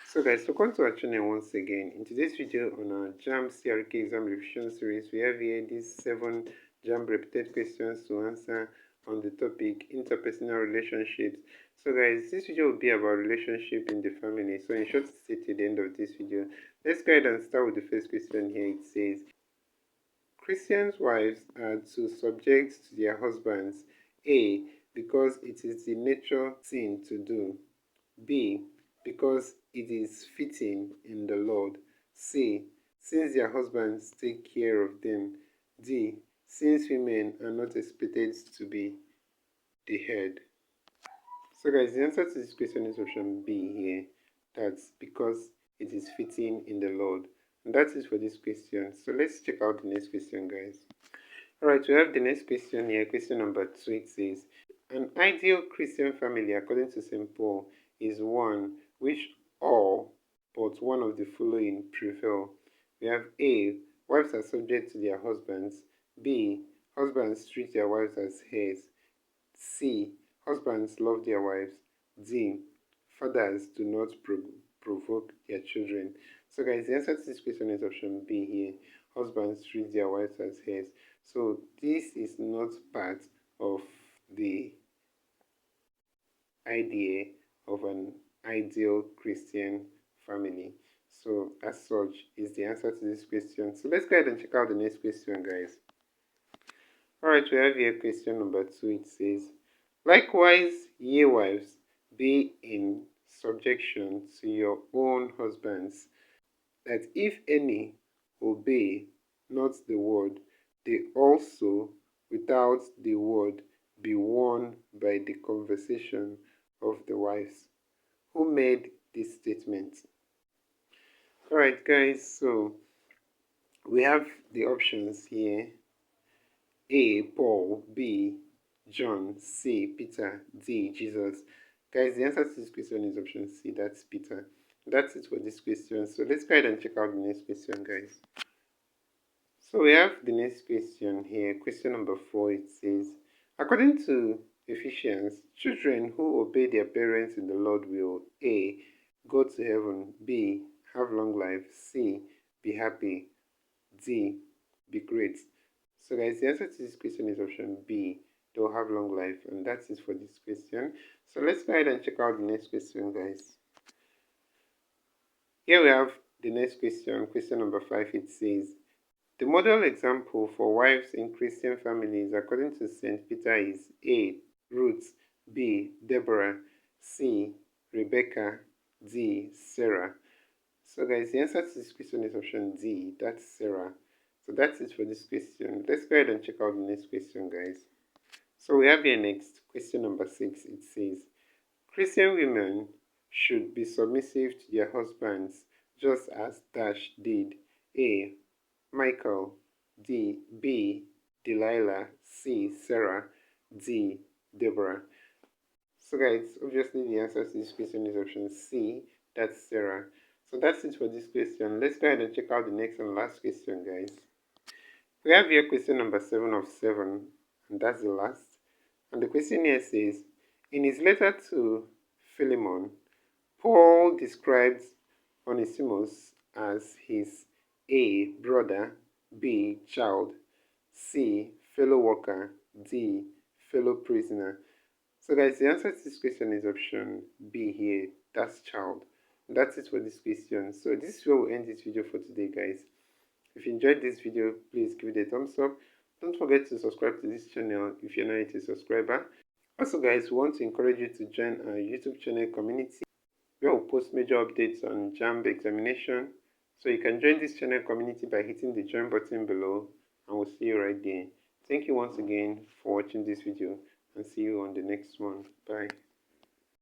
So guys, welcome to our channel once again. In today's video on our JAMB CRK exam revision series, we have here these 7 JAMB repeated questions to answer on the topic interpersonal relationships. So guys, this video will be about relationship in the family. So in short, stay till the end of this video. Let's go ahead and start with the first question here. It says, Christians' wives are to subject to their husbands. A, because it is the nature thing to do. B, because it is fitting in the Lord. C, since their husbands take care of them. D, since women are not expected to be the head. So guys, the answer to this question is option B here. That's because it is fitting in the Lord. And that is for this question. So let's check out the next question, guys. Alright, we have the next question here. Question number 2. It says, an ideal Christian family, according to St. Paul, is one which all but one of the following prevail. We have A, wives are subject to their husbands. B, husbands treat their wives as heirs. C, husbands love their wives. D, fathers do not provoke their children. So guys, the answer to this question is option B here. Husbands treat their wives as heirs. So this is not part of the idea of an ideal Christian family. So as such is the answer to this question. So let's go ahead and check out the next question, guys. Alright, we have here question number 2. It says, likewise, ye wives, be in subjection to your own husbands, that if any obey not the word, they also without the word be won by the conversation of the wives. Who made this statement? Alright guys, so we have the options here. A, Paul. B, John. C, Peter. D, Jesus. Guys, the answer to this question is option C. That's Peter. That's it for this question. So let's go ahead and check out the next question, guys. So we have the next question here. Question number 4. It says, according to Ephesians, children who obey their parents in the Lord will A, go to heaven. B, have long life. C, be happy. D, be great. So guys, the answer to this question is option B. They'll have long life, and that's it for this question. So let's go ahead and check out the next question, guys. Here we have the next question. Question number 5. It says, the model example for wives in Christian families according to St. Peter is A, Ruth. B, Deborah. C, Rebecca. D, Sarah. So guys, the answer to this question is option D. That's Sarah. So that's it for this question. Let's go ahead and check out the next question, guys. So we have here next, question number 6. It says, Christian women should be submissive to their husbands, just as Dash did. A, Michael. D, B, Delilah. C, Sarah. D, Deborah. So guys, obviously the answer to this question is option C. That's Sarah. So that's it for this question. Let's go ahead and check out the next and last question, guys. We have here question number 7 of 7, and that's the last. And the question here says, in his letter to Philemon, Paul describes Onesimus as his A, brother. B, child. C, fellow worker. D, fellow prisoner. So guys, the answer to this question is option B here. That's child. And that's it for this question. So this is where we'll end this video for today, guys. If you enjoyed this video, please give it a thumbs up. Don't forget to subscribe to this channel if you're not yet a subscriber. Also guys, we want to encourage you to join our YouTube channel community where we'll post major updates on JAMB examination. So you can join this channel community by hitting the join button below, and we'll see you right there. Thank you once again for watching this video, and see you on the next one. Bye.